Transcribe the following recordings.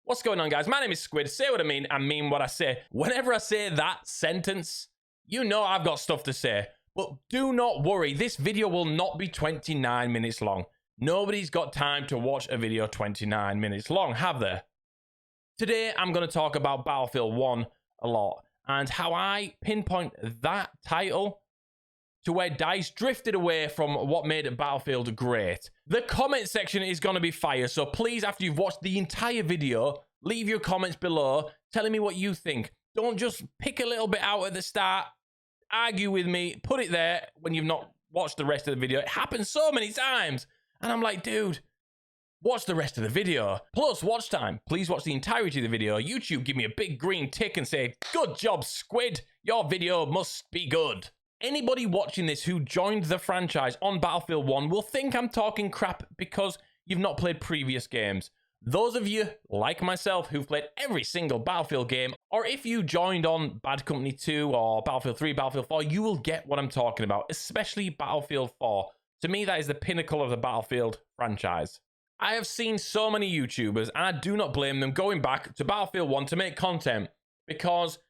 What's going on, guys? My name is Squid. Say what I mean what I say. Whenever I say that sentence, you know I've got stuff to say. But do not worry, this video will not be 29 minutes long. Nobody's got time to watch a video 29 minutes long, have they? Today, I'm going to talk about Battlefield 1 a lot and how I pinpoint that title to where DICE drifted away from what made Battlefield great. The comment section is going to be fire, so please, after you've watched the entire video, leave your comments below telling me what you think. Don't just pick a little bit out at the start, argue with me, put it there when you've not watched the rest of the video. It happens so many times, and I'm like, dude, watch the rest of the video. Plus, watch time. Please watch the entirety of the video. YouTube, give me a big green tick and say, good job, Squid. Your video must be good. Anybody watching this who joined the franchise on Battlefield 1 will think I'm talking crap because you've not played previous games. Those of you, like myself, who've played every single Battlefield game, or if you joined on Bad Company 2 or Battlefield 3, Battlefield 4, you will get what I'm talking about, especially Battlefield 4. To me, that is the pinnacle of the Battlefield franchise. I have seen so many YouTubers, and I do not blame them, going back to Battlefield 1 to make content because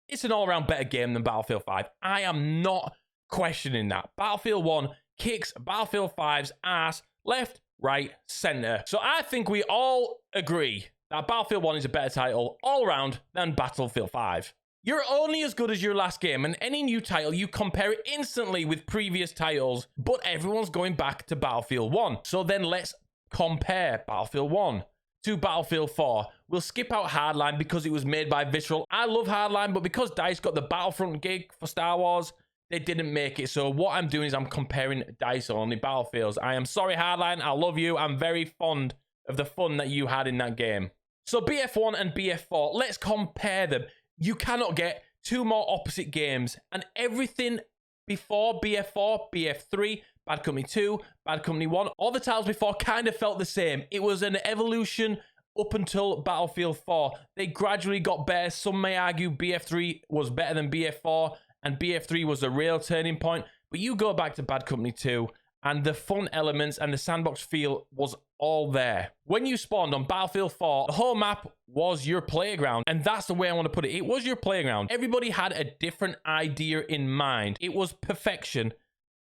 it's an all-around better game than Battlefield 5. I am not questioning that. Battlefield 1 kicks Battlefield 5's ass left, right, center. So I think we all agree that Battlefield 1 is a better title all-around than Battlefield 5. You're only as good as your last game, and any new title, you compare it instantly with previous titles, but everyone's going back to Battlefield 1. So then let's compare Battlefield 1 to Battlefield 4. We'll skip out Hardline because it was made by Visceral. I love Hardline, but because DICE got the Battlefront gig for Star Wars, they didn't make it. So what I'm doing is I'm comparing DICE-only Battlefields. I am sorry, Hardline. I love you. I'm very fond of the fun that you had in that game. So BF1 and BF4, let's compare them. You cannot get two more opposite games. And everything before BF4, BF3, Bad Company 2, Bad Company 1, all the titles before kind of felt the same. It was an evolution up until Battlefield 4. They gradually got better. Some may argue BF3 was better than BF4, and BF3 was a real turning point. But you go back to Bad Company 2, and the fun elements and the sandbox feel was all there. When you spawned on Battlefield 4, the whole map was your playground, and that's the way I want to put it. It was your playground. Everybody had a different idea in mind. It was perfection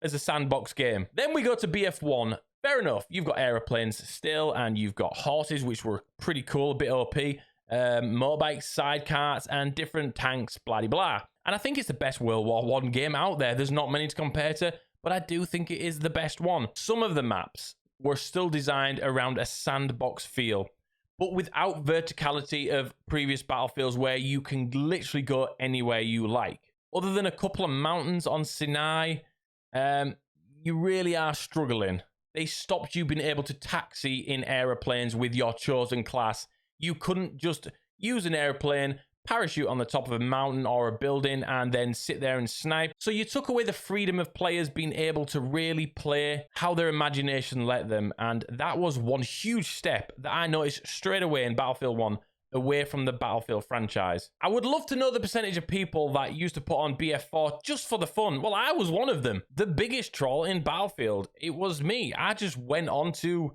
as a sandbox game. Then we go to BF1. Fair enough, you've got aeroplanes still, and you've got horses, which were pretty cool, a bit OP, motorbikes, sidecarts, and different tanks, blah, blah. And I think it's the best World War I game out there. There's not many to compare to, but I do think it is the best one. Some of the maps were still designed around a sandbox feel, but without verticality of previous Battlefields where you can literally go anywhere you like. Other than a couple of mountains on Sinai, you really are struggling. They stopped you being able to taxi in aeroplanes with your chosen class. You couldn't just use an airplane, parachute on the top of a mountain or a building, and then sit there and snipe. So you took away the freedom of players being able to really play how their imagination let them. And that was one huge step that I noticed straight away in Battlefield 1, away from the Battlefield franchise. I would love to know the percentage of people that used to put on BF4 just for the fun. Well, I was one of them. The biggest troll in Battlefield, it was me. I just went on to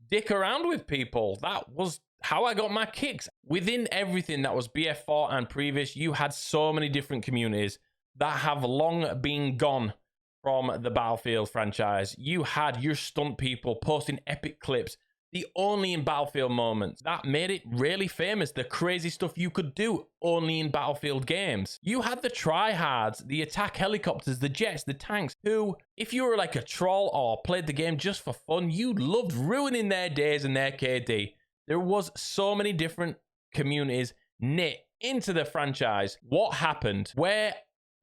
dick around with people. That was how I got my kicks. Within everything that was BF4 and previous, you had so many different communities that have long been gone from the Battlefield franchise. You had your stunt people posting epic clips, the only in Battlefield moments. That made it really famous. The crazy stuff you could do only in Battlefield games. You had the tryhards, the attack helicopters, the jets, the tanks, who, if you were like a troll or played the game just for fun, you loved ruining their days and their KD. There was so many different communities knit into the franchise. What happened? Where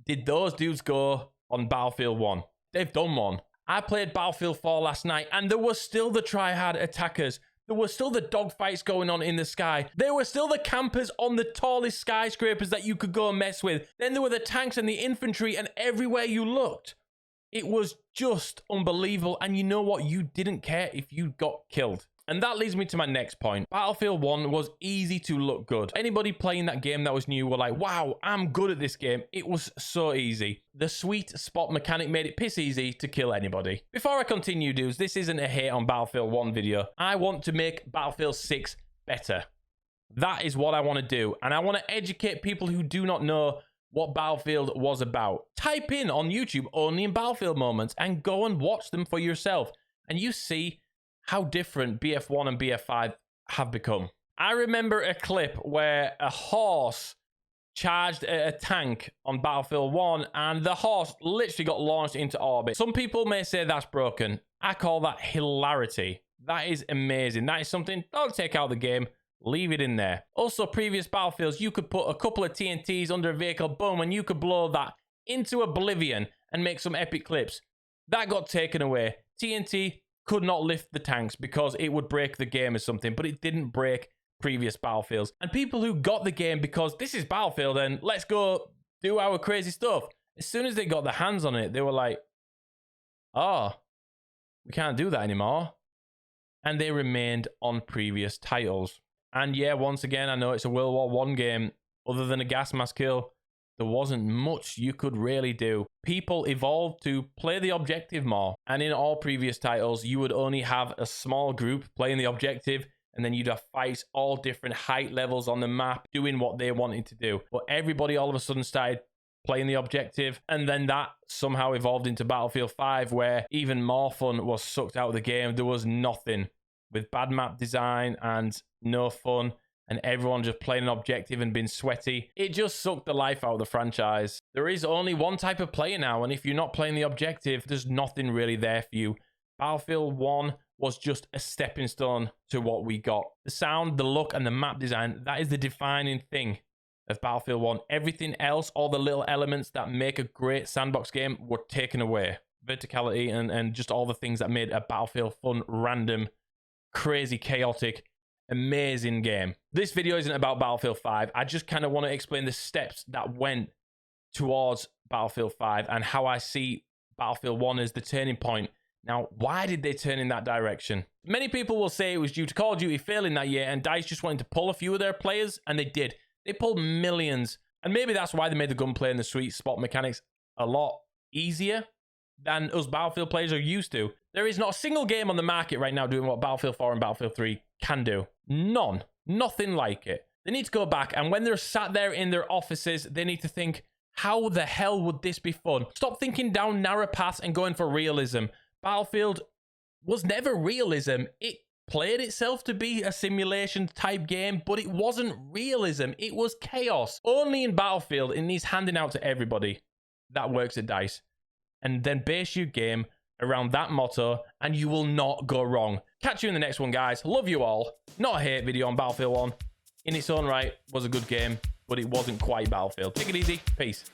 did those dudes go on Battlefield 1? They've done one. I played Battlefield 4 last night, and there were still the tryhard attackers. There were still the dogfights going on in the sky. There were still the campers on the tallest skyscrapers that you could go and mess with. Then there were the tanks and the infantry, and everywhere you looked, it was just unbelievable. And you know what? You didn't care if you got killed. And that leads me to my next point. Battlefield 1 was easy to look good. Anybody playing that game that was new were like, wow, I'm good at this game. It was so easy. The sweet spot mechanic made it piss easy to kill anybody. Before I continue, dudes, this isn't a hate on Battlefield 1 video. I want to make Battlefield 6 better. That is what I want to do. And I want to educate people who do not know what Battlefield was about. Type in on YouTube only in Battlefield moments and go and watch them for yourself. And you see how different BF1 and BF5 have become. I remember a clip where a horse charged a tank on Battlefield 1 and the horse literally got launched into orbit. Some people may say that's broken. I call that hilarity. That is amazing. That is something, don't take out the game, leave it in there. Also, previous Battlefields, you could put a couple of TNTs under a vehicle, boom, and you could blow that into oblivion and make some epic clips. That got taken away. TNT could not lift the tanks because it would break the game or something, but it didn't break previous Battlefields. And people who got the game because this is Battlefield and let's go do our crazy stuff, as soon as they got their hands on it, they were like, oh, we can't do that anymore. And they remained on previous titles. And yeah, once again, I know it's a World War I game. Other than a gas mask kill, there wasn't much you could really do. People evolved to play the objective more. And in all previous titles, you would only have a small group playing the objective, and then you'd have fights all different height levels on the map doing what they wanted to do. But everybody all of a sudden started playing the objective, and then that somehow evolved into Battlefield 5, where even more fun was sucked out of the game. There was nothing with bad map design and no fun, and everyone just playing an objective and being sweaty. It just sucked the life out of the franchise. There is only one type of player now, and if you're not playing the objective, there's nothing really there for you. Battlefield 1 was just a stepping stone to what we got. The sound, the look, and the map design, that is the defining thing of Battlefield 1. Everything else, all the little elements that make a great sandbox game were taken away. Verticality and just all the things that made a Battlefield fun, random, crazy, chaotic, amazing game. This video isn't about Battlefield 5. I just kind of want to explain the steps that went towards Battlefield 5 and how I see Battlefield 1 as the turning point. Now, why did they turn in that direction? Many people will say it was due to Call of Duty failing that year and DICE just wanting to pull a few of their players, and they did. They pulled millions, and maybe that's why they made the gunplay and the sweet spot mechanics a lot easier than us Battlefield players are used to. There is not a single game on the market right now doing what Battlefield 4 and Battlefield 3 can do. None. Nothing like it. They need to go back, and when they're sat there in their offices, they need to think, how the hell would this be fun? Stop thinking down narrow paths and going for realism. Battlefield was never realism. It played itself to be a simulation type game, but it wasn't realism. It was chaos. Only in Battlefield, it needs handing out to everybody that works at DICE. And then base your game around that motto, and you will not go wrong. Catch you in the next one, guys. Love you all. Not a hate video on Battlefield 1. In its own right, was a good game, but it wasn't quite Battlefield. Take it easy. Peace.